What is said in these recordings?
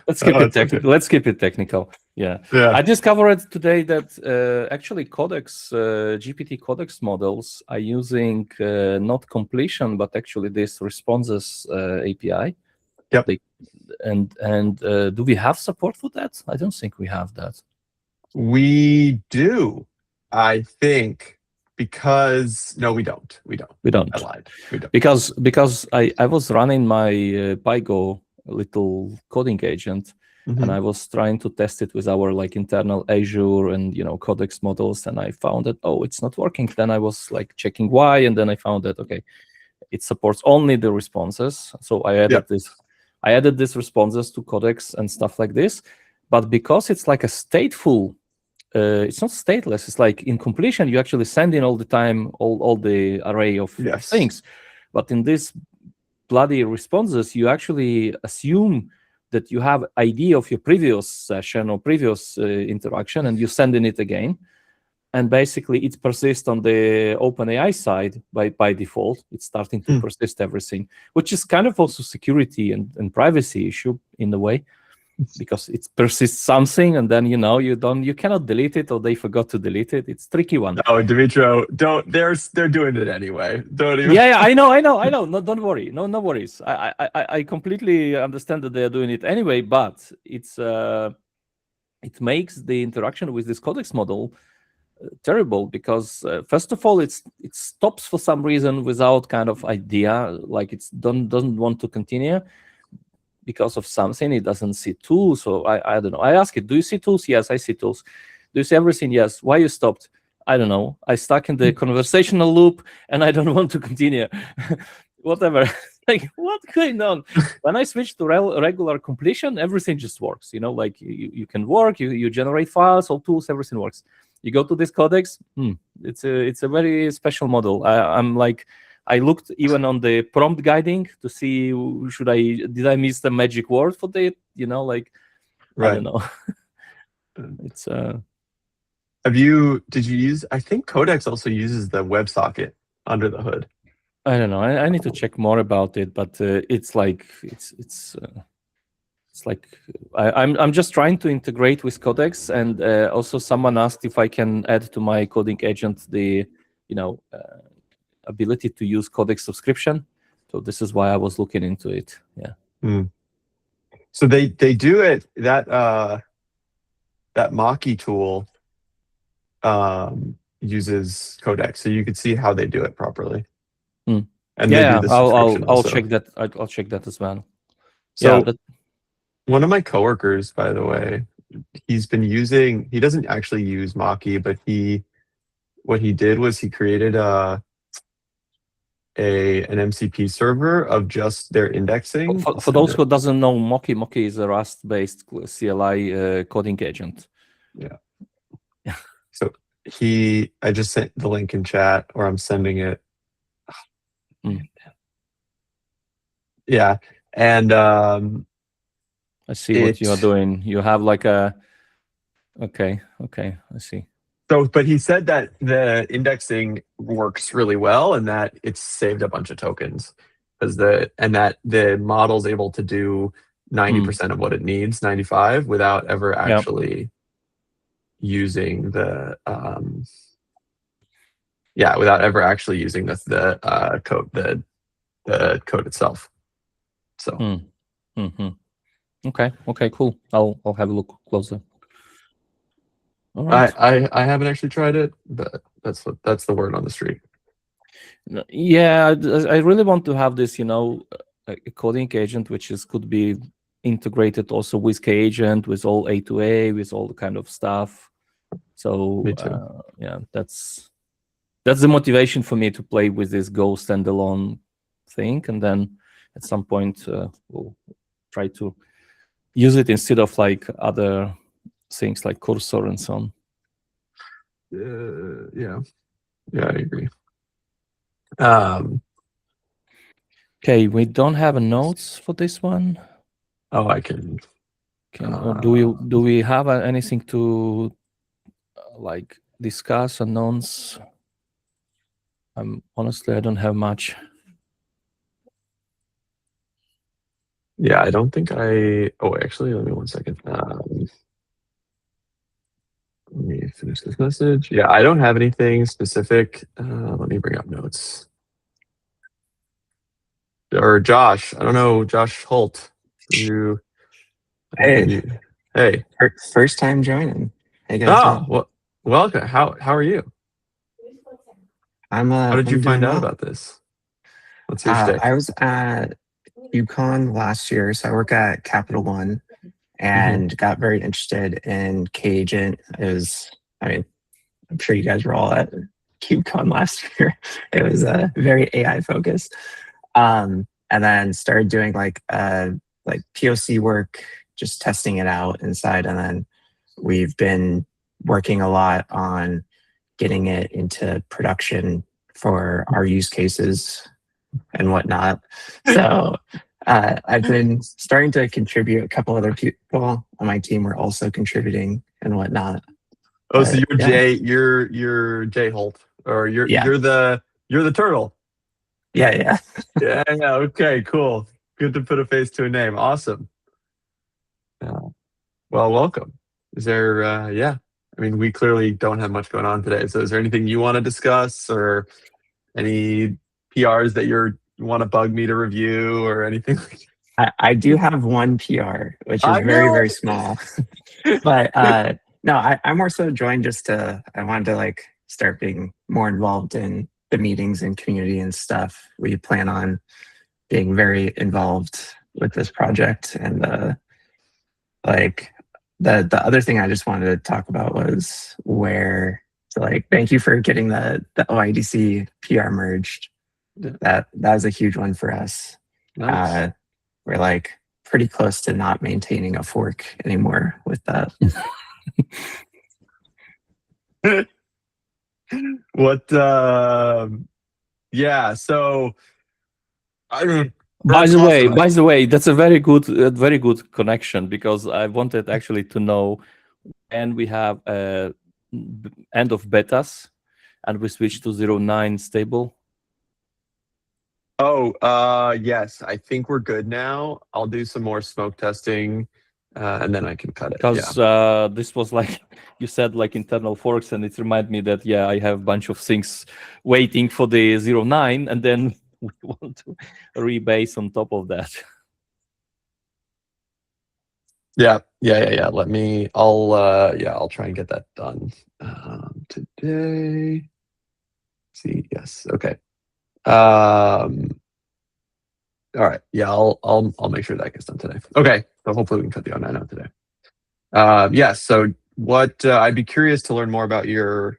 Let's keep it technical. Okay. Let's keep it technical. Yeah. I discovered today that actually codex, GPT codex models are using not completion, but actually this responses API. Yep. And do we have support for that? I don't think we have that. We do, I think, because no, we don't. We don't. We don't. I lied. We don't. Because I was running my Pygo little coding agent, and I was trying to test it with our like internal Azure and codex models, and I found that it's not working. Then I was like checking why, and then I found that it supports only the responses. So I added this. I added these responses to codex and stuff like this, but because it's like a stateful, it's not stateless. It's like in completion, you actually send in all the time all the array of things, but in this bloody responses, you actually assume that you have ID of your previous session or previous interaction, and you send in it again. And basically, it persists on the OpenAI side by default. It's starting to persist everything, which is kind of also security and privacy issue in a way, because it persists something, and then you cannot delete it, or they forgot to delete it. It's a tricky one. Oh, Dimitro, don't. They're doing it anyway. Don't even. Yeah, I know. No, don't worry. No worries. I completely understand that they are doing it anyway, but it makes the interaction with this codex model terrible, because first of all, it stops for some reason without kind of idea, like it doesn't want to continue because of something. It doesn't see tools. So I don't know. I ask it, do you see tools? Yes, I see tools. Do you see everything? Yes. Why you stopped? I don't know. I stuck in the conversational loop and I don't want to continue. Whatever. Like, what's going on? When I switch to regular completion, everything just works. Like you can work, you generate files, all tools, everything works. You go to this codex, it's a very special model. I looked even on the prompt guiding to see did I miss the magic word for the right. I don't know. It's Did you use? I think Codex also uses the WebSocket under the hood. I don't know. I need to check more about it, but it's like I'm just trying to integrate with Codex, and also someone asked if I can add to my coding agent the ability to use Codex subscription. So this is why I was looking into it. Yeah. So they do it that Maki tool uses Codex, so you could see how they do it properly. And yeah, I'll check that. I'll check that as well. So one of my coworkers, by the way, he doesn't actually use Maki, but what he did was he created an MCP server of just their indexing. For those who doesn't know, Maki is a Rust-based CLI coding agent. Yeah. So I just sent the link in chat, or I'm sending it. Yeah, and I see what you are doing. You have like a okay, I see. So, but he said that the indexing works really well, and that it's saved a bunch of tokens, and that the model's able to do 90% of what it needs, 95, without ever actually using the without ever actually using the code, the code itself. So. Okay, cool. I'll have a look closer. All right. I haven't actually tried it, but that's the word on the street. Yeah, I really want to have this, a coding agent which could be integrated also with Kagent, with all A2A, with all the kind of stuff. So yeah, that's the motivation for me to play with this Go standalone thing, and then at some point we'll try to use it instead of like other things like Cursor and so on. Yeah, I agree. Okay, we don't have a notes for this one. Oh, I can. Or do we have anything to like discuss, announce? Honestly, I don't have much. Yeah, I don't think I. Oh, actually, let me 1 second. Let me finish this message. Yeah, I don't have anything specific. Let me bring up notes. Or Josh, I don't know, Josh Holt. You, Hey, hey. first time joining. Hey guys, Oh, well, welcome. How are you? How did you I'm find doing out well. about this? What's your shtick? I was at UConn last year, so I work at Capital One, and got very interested in Kagent. I mean, I'm sure you guys were all at UConn last year. It was very AI focused, and then started doing like POC work, just testing it out inside, and then we've been working a lot on getting it into production for our use cases and whatnot. So I've been starting to contribute. A couple other people on my team were also contributing and whatnot. Oh, so But, you're yeah. you're Jay Holt, or Yeah. you're the turtle. Yeah. Yeah. Okay. Cool. Good to put a face to a name. Awesome. Well, welcome. Is there? Yeah. I mean, we clearly don't have much going on today. So, is there anything you want to discuss, or any PRs that you want to bug me to review, or anything? I do have one PR, which is I very, knew very it. small. But no, I more so joined I wanted to like start being more involved in the meetings and community and stuff. We plan on being very involved with this project. And like the other thing I just wanted to talk about was thank you for getting the OIDC PR merged. That was a huge one for us. Nice. We're like pretty close to not maintaining a fork anymore with that. What? Yeah. So, I mean, By that's the awesome. way, that's a very good connection, because I wanted actually to know when we have end of betas and we switch to 0.9 stable. Oh, yes. I think we're good now. I'll do some more smoke testing, and then I can cut it. Because this was like you said, like internal forks, and it reminded me that I have a bunch of things waiting for the 0.9, and then we want to rebase on top of that. Yeah. I'll try and get that done today. See, yes. Okay. All right. Yeah, I'll make sure that gets done today. Okay. So hopefully we can cut the online out today. Yeah. So what I'd be curious to learn more about your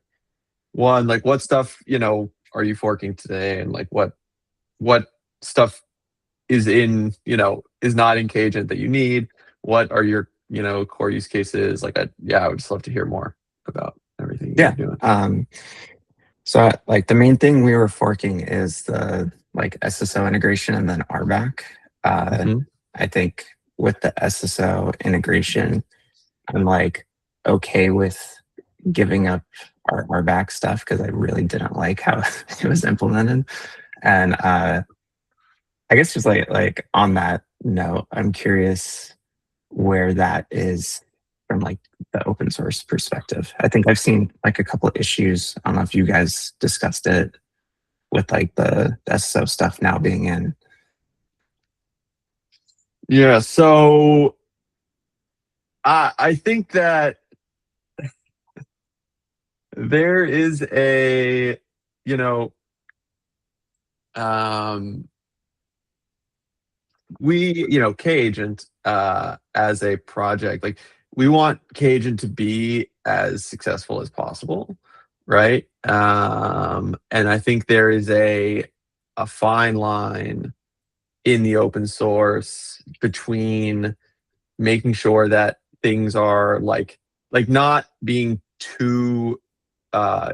one, like what stuff, are you forking today, and like what stuff is is not in Kagent that you need? What are your, core use cases? Like, I would just love to hear more about everything you're doing. So like the main thing we were forking is the like SSO integration and then RBAC. I think with the SSO integration, I'm like okay with giving up our RBAC stuff because I really didn't like how it was implemented. And I guess just like on that note, I'm curious where that is from like the open source perspective. I think I've seen like a couple of issues. I don't know if you guys discussed it with like the SSO stuff now being in. Yeah, so I think that there is a, Kagent as a project, like we want Kagent to be as successful as possible, right? And I think there is a fine line in the open source between making sure that things are like not being too I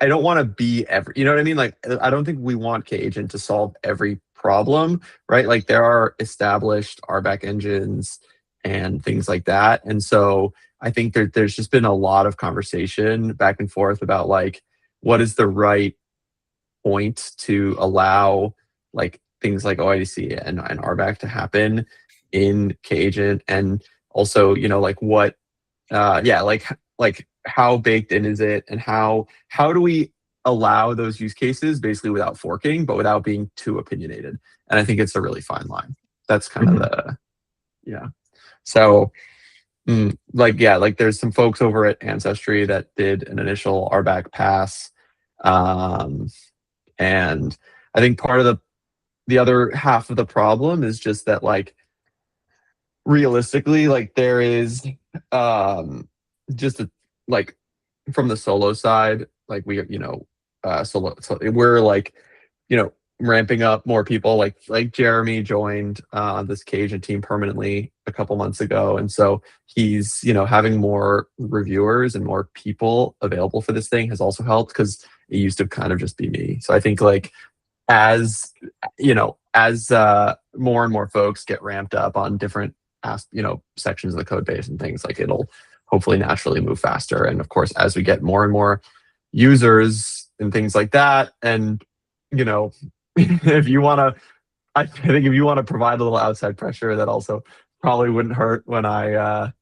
don't want to be every, you know what I mean? Like, I don't think we want Kagent to solve every problem, right? Like, there are established RBAC engines and things like that. And so I think there's just been a lot of conversation back and forth about like, what is the right point to allow like things like OIDC and RBAC to happen in Kagent, and also, like what, like how baked in is it, and how do we allow those use cases basically without forking, but without being too opinionated? And I think it's a really fine line. That's kind of the, yeah. So, like there's some folks over at Ancestry that did an initial RBAC pass, and I think part of the other half of the problem is just that, like, realistically, like there is just like from the solo side, like we, so we're like, ramping up more people, like Jeremy joined this Kagent team permanently a couple months ago, and so he's, having more reviewers and more people available for this thing has also helped, because it used to kind of just be me. So I think, like, as more and more folks get ramped up on different sections of the code base and things, like, it'll hopefully naturally move faster. And of course, as we get more and more users and things like that, and if you want to, I think if you want to provide a little outside pressure, that also probably wouldn't hurt. When I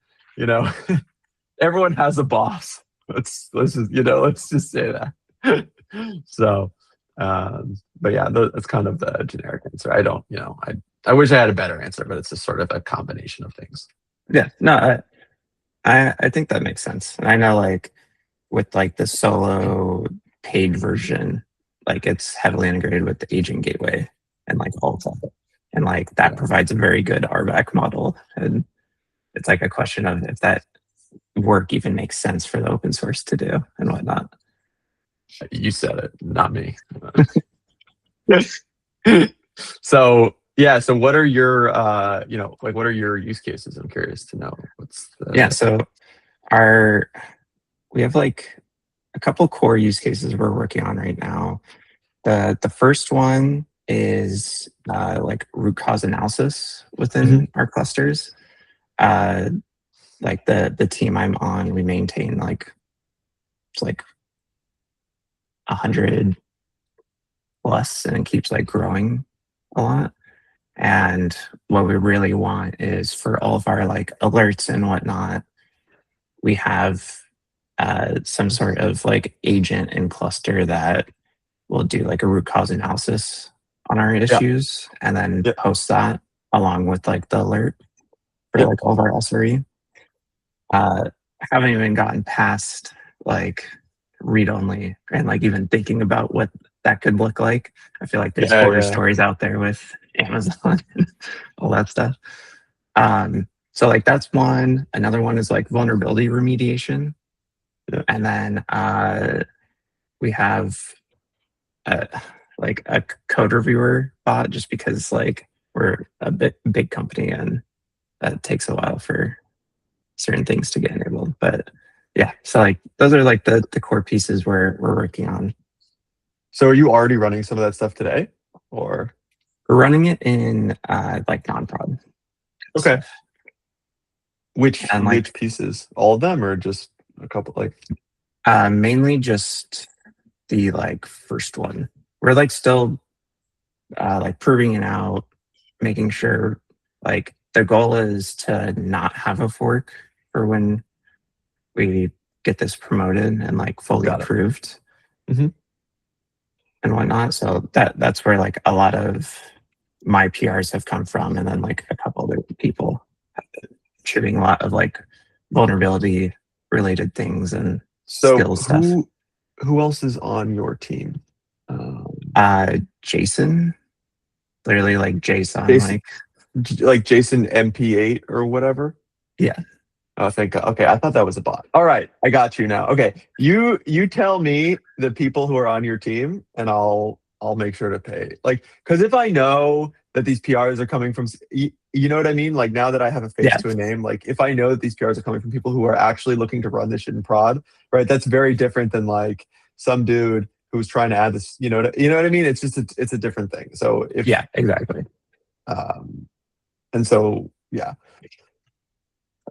everyone has a boss. Let's just say that. So but yeah, that's kind of the generic answer. I don't, I wish I had a better answer, but it's just sort of a combination of things. Yeah, no, I think that makes sense. And I know, like, with like the solo paid version, like it's heavily integrated with the agent gateway and like all of that. And like that provides a very good RBAC model. And it's like a question of if that work even makes sense for the open source to do and whatnot. You said it, not me. So yeah, so what are your what are your use cases? I'm curious to know. So we have like a couple core use cases we're working on right now. The first one is like root cause analysis within our clusters. Like the team I'm on, we maintain like it's like 100 plus, and it keeps like growing a lot. And what we really want is for all of our like alerts and whatnot, we have some sort of like agent and cluster that will do like a root cause analysis on our issues, and then post that along with like the alert for like all of our SRE. Haven't even gotten past like read only and like even thinking about what that could look like. I feel like there's horror stories out there with Amazon and all that stuff. So like that's one. Another one is like vulnerability remediation. And then we have like a code reviewer bot, just because like we're a big company and that takes a while for certain things to get enabled. But yeah, so like those are like the core pieces we're working on. So are you already running some of that stuff today, or? We're running it in like non-prod. Okay. Which pieces? All of them, or just a couple? Like mainly just the like first one. We're like still like proving it out, making sure like the goal is to not have a fork for when we get this promoted and like fully approved and whatnot. So that's where like a lot of my PRs have come from, and then like a couple other people have been shooting a lot of like vulnerability related things and skill stuff. Who else is on your team? Jason, literally like Jason, like Jason MP8 or whatever. Yeah. Oh, thank God. Okay, I thought that was a bot. All right, I got you now. Okay, you tell me the people who are on your team, and I'll make sure to pay. Like, because if I know that these PRs are coming from, you know what I mean? Like, now that I have a face to a name, like if I know that these PRs are coming from people who are actually looking to run this shit in prod, right? That's very different than like some dude who's trying to add this. You know what I mean? It's just it's a different thing. So if exactly. And so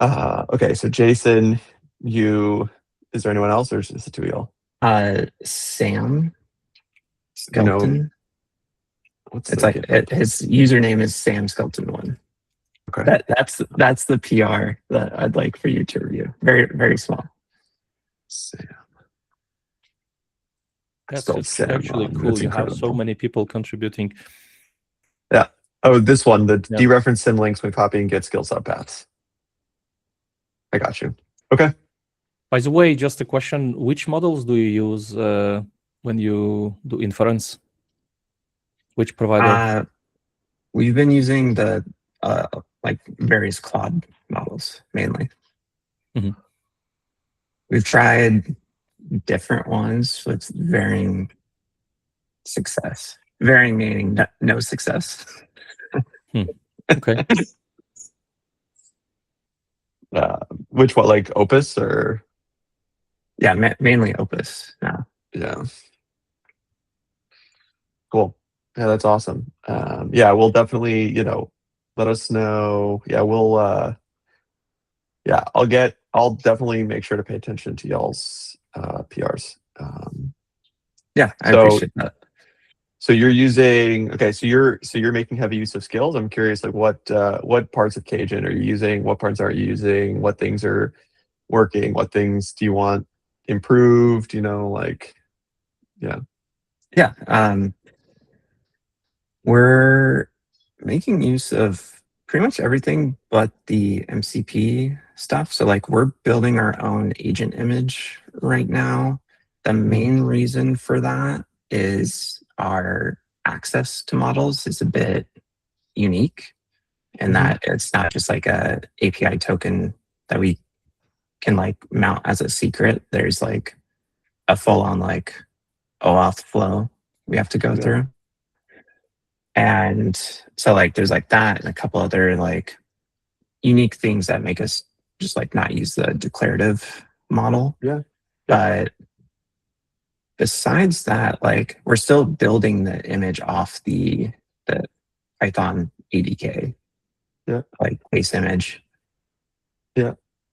okay, so Jason, is there anyone else, or is it two of y'all? Sam Skelton. What's It's the like his username is Sam Skelton one. Okay. That's the PR that I'd like for you to review. Very, very small. Sam. That's Spelled Sam actually wrong. cool. That's You have so incredible. many people contributing. Yeah. Oh, this one, the Yeah. dereference sim links when copying get skill subpaths. I got you. Okay. By the way, just a question: which models do you use when you do inference? Which provider? We've been using the like various Claude models mainly. Mhm. We've tried different ones with varying success. Varying meaning no success. Okay. Which one, like Opus or? Yeah, mainly Opus now. Yeah. Cool. Yeah, that's awesome. Yeah, we'll definitely, let us know. Yeah, I'll definitely make sure to pay attention to y'all's PRs. Yeah, I So- appreciate that. So you're using, okay, so you're making heavy use of skills. I'm curious, like what parts of Kagent are you using? What parts are you using? What things are working? What things do you want improved? Yeah. Yeah, we're making use of pretty much everything but the MCP stuff. So like we're building our own agent image right now. The main reason for that is our access to models is a bit unique in that it's not just like a API token that we can like mount as a secret. There's like a full on like OAuth flow we have to go Yeah. through. And so like there's like that and a couple other like unique things that make us just like not use the declarative model. Yeah. But besides that, like we're still building the image off the Python ADK. Yeah. Like base image.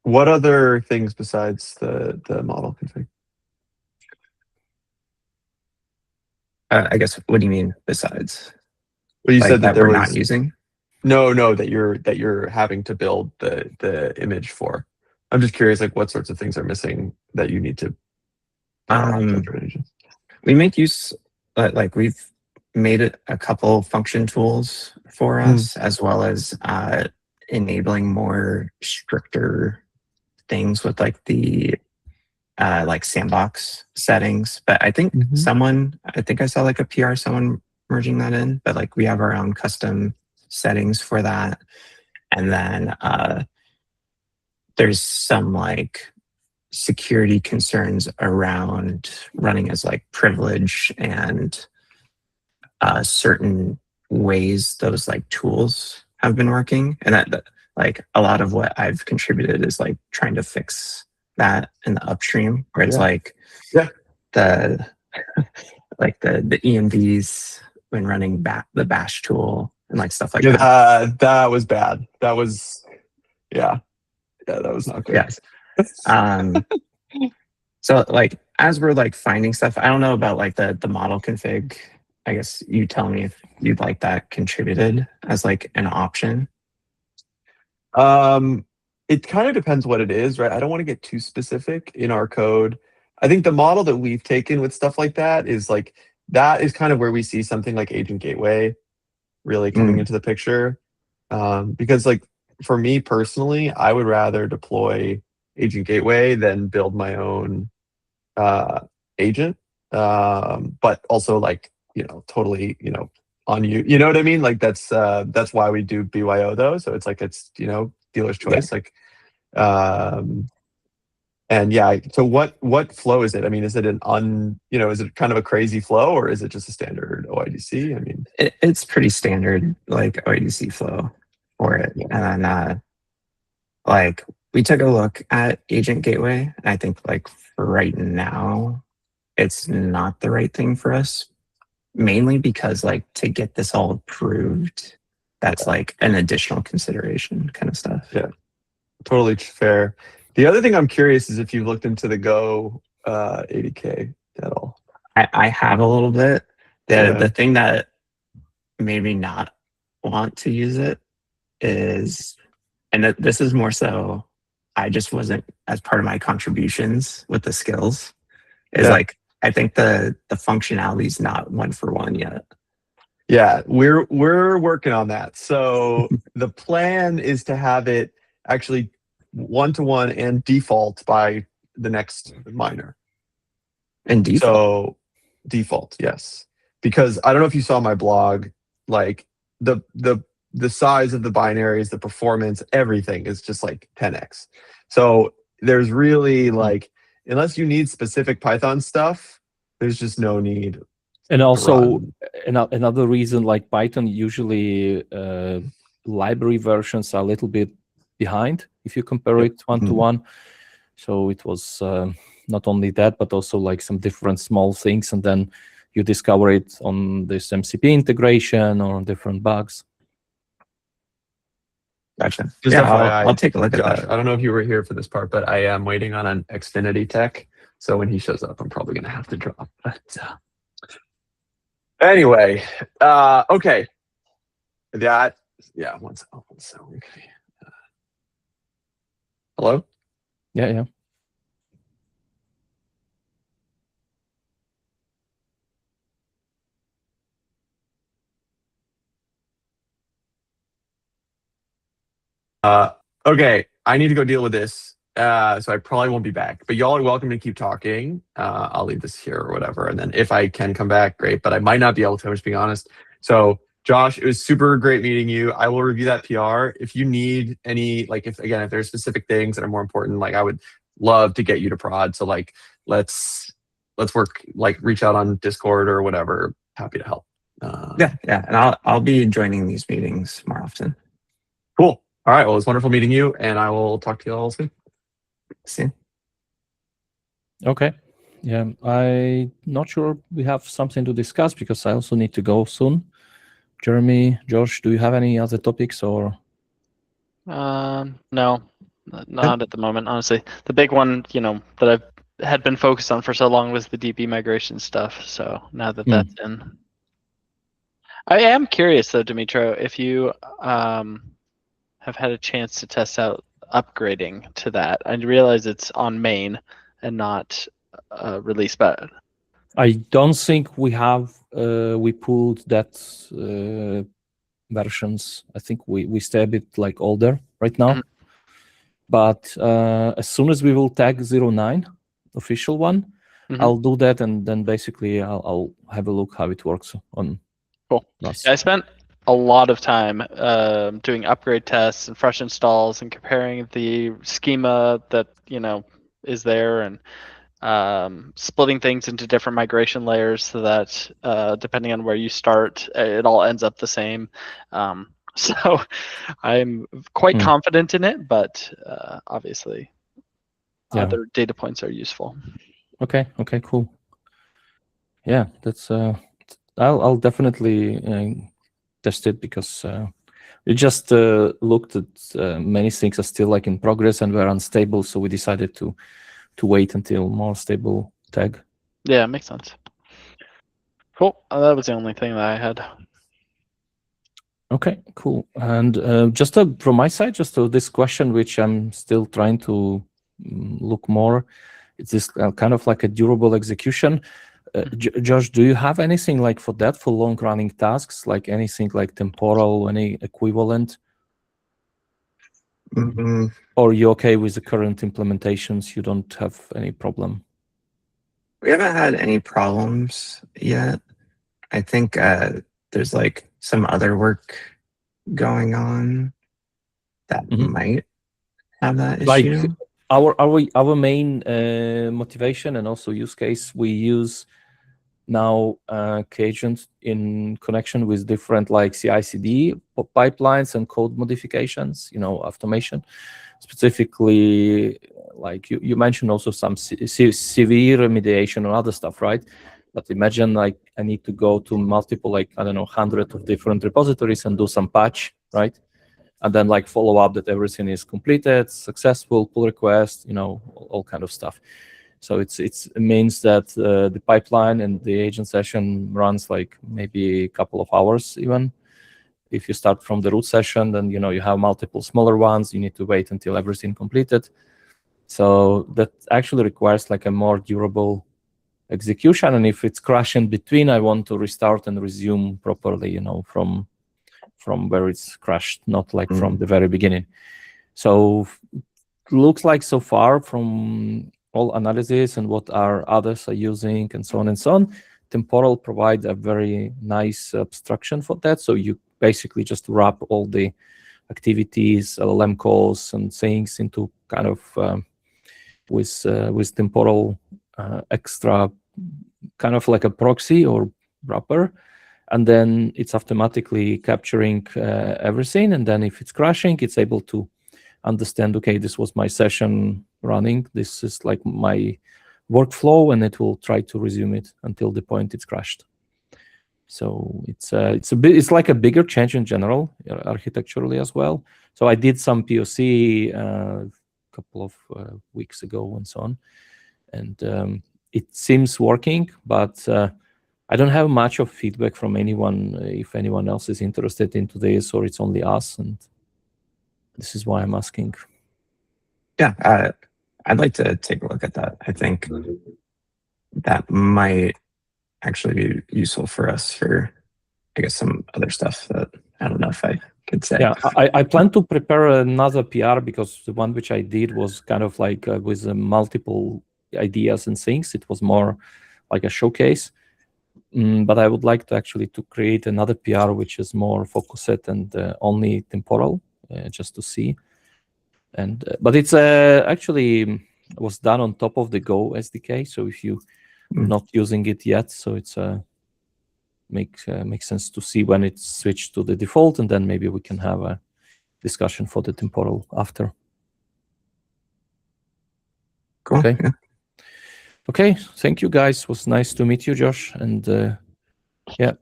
What other things besides the model config? I guess what do you mean besides? Well, you Like said that there we're was not using? no that you're having to build the image for. I'm just curious, like what sorts of things are missing that you need to We make use like we've made it a couple function tools for us as well as enabling more stricter things with like the like sandbox settings. But I think I think I saw like a PR someone merging that in, but like we have our own custom settings for that. And then there's some like security concerns around running as like privilege and certain ways those like tools have been working. And that like a lot of what I've contributed is like trying to fix that in the upstream where it's like the like the EMVs when running the bash tool and like stuff like that. That was bad. That was that was not good. Yes. So like as we're like finding stuff, I don't know about like the model config. I guess you tell me if you'd like that contributed as like an option. It kind of depends what it is, right? I don't want to get too specific in our code. I think the model that we've taken with stuff like that is kind of where we see something like Agent Gateway really coming into the picture. Because like for me personally, I would rather deploy Agent Gateway than build my own agent. But also like, totally, on you. You know what I mean? Like that's why we do BYO though. So it's like it's, dealer's choice. Like and yeah, so what flow is it? I mean, is it is it kind of a crazy flow or is it just a standard OIDC? I mean, it's pretty standard like OIDC flow for it. And then like we took a look at Agent Gateway, and I think like for right now, it's not the right thing for us, mainly because like to get this all approved, that's like an additional consideration kind of stuff. Yeah, totally fair. The other thing I'm curious is if you've looked into the Go ADK at all. I have a little bit. The thing that made me not want to use it is, and this is more so, I just wasn't as part of my contributions with the skills. Is Yeah. like I think the functionality is not 1-for-1 yet. Yeah, we're working on that. So the plan is to have it actually 1-to-1 and default by the next minor. And default. So default, yes. Because I don't know if you saw my blog, like the size of the binaries, the performance, everything is just like 10x. So there's really like, unless you need specific Python stuff, there's just no need. And also another reason, like Python, usually library versions are a little bit behind if you compare it 1-to-1. So it was not only that, but also like some different small things, and then you discover it on this MCP integration or on different bugs. Gotcha. Just Yeah, FYI, I'll take a look Josh, at that. I don't know if you were here for this part, but I am waiting on an Xfinity tech. So when he shows up, I'm probably going to have to drop. But anyway, okay. That, yeah, one second. Okay. Hello? Yeah. Okay, I need to go deal with this. So I probably won't be back, but y'all are welcome to keep talking. I'll leave this here or whatever. And then if I can come back, great, but I might not be able to, I'm just being honest. So Josh, it was super great meeting you. I will review that PR. If you need any, like if there's specific things that are more important, like I would love to get you to prod. So like, let's work, like reach out on Discord or whatever. Happy to help. Yeah. And I'll be joining these meetings more often. Cool. All right. Well, it's wonderful meeting you, and I will talk to you all soon. See. Okay. Yeah, I'm not sure we have something to discuss because I also need to go soon. Jeremy, Josh, do you have any other topics or? No, not at the moment. Honestly, the big one, that I've had been focused on for so long was the DB migration stuff. So now that that's in, I am curious though, Dimitro, if you have had a chance to test out upgrading to that. I realize it's on main and not release, but I don't think we have. We pulled that versions. I think we stay a bit like older right now. But as soon as we will tag 09, official one, I'll do that, and then basically I'll have a look how it works on. Cool. Yeah, I spent a lot of time doing upgrade tests and fresh installs and comparing the schema that is there and splitting things into different migration layers so that depending on where you start, it all ends up the same. So I'm quite confident in it, but obviously other data points are useful. Okay, cool. Yeah, that's I'll definitely test it because we just looked at many things are still like in progress and were unstable, so we decided to wait until more stable tag. Yeah, makes sense. Cool. That was the only thing that I had. Okay, cool. And just from my side, just this question, which I'm still trying to look more, it's this kind of like a durable execution. Josh, do you have anything like for that, for long-running tasks, like anything like temporal, any equivalent? Or are you okay with the current implementations? You don't have any problem? We haven't had any problems yet. I think there's like some other work going on that might have that issue. Like our main motivation and also use case, we use now Kagent in connection with different like CI/CD pipelines and code modifications, automation. Specifically, like you mentioned also some severe remediation and other stuff, right? But imagine like I need to go to multiple, like, I don't know, hundreds of different repositories and do some patch, right? And then like follow up that everything is completed, successful, pull request, all kind of stuff. So it means that the pipeline and the agent session runs like maybe a couple of hours even. If you start from the root session, then you have multiple smaller ones. You need to wait until everything completed. So that actually requires like a more durable execution. And if it's crashing between, I want to restart and resume properly, from where it's crashed, not like from the very beginning. So looks like so far from all analysis and what our others are using and so on, temporal provides a very nice abstraction for that. So you basically just wrap all the activities, LLM calls and things into kind of with temporal extra kind of like a proxy or wrapper. And then it's automatically capturing everything. And then if it's crashing, it's able to understand, okay, this was my session running. This is like my workflow, and it will try to resume it until the point it's crashed. So it's like a bigger change in general, architecturally as well. So I did some POC a couple of weeks ago and so on, and it seems working, but I don't have much of feedback from anyone if anyone else is interested into this or it's only us, and this is why I'm asking. Yeah, I'd like to take a look at that. I think that might actually be useful for us for, I guess, some other stuff that I don't know if I could say. Yeah, I plan to prepare another PR because the one which I did was kind of like with multiple ideas and things. It was more like a showcase. But I would like to actually to create another PR which is more focused and only temporal, just to see. And but it's actually was done on top of the Go SDK. So if you not using it yet, so it's makes sense to see when it's switched to the default, and then maybe we can have a discussion for the temporal after. Cool. Okay. Yeah. Okay. Thank you, guys. It was nice to meet you, Josh. And yeah.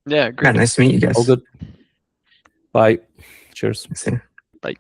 Yeah, great. Yeah, nice to meet you guys. All good. Bye. Cheers. See you. Bye.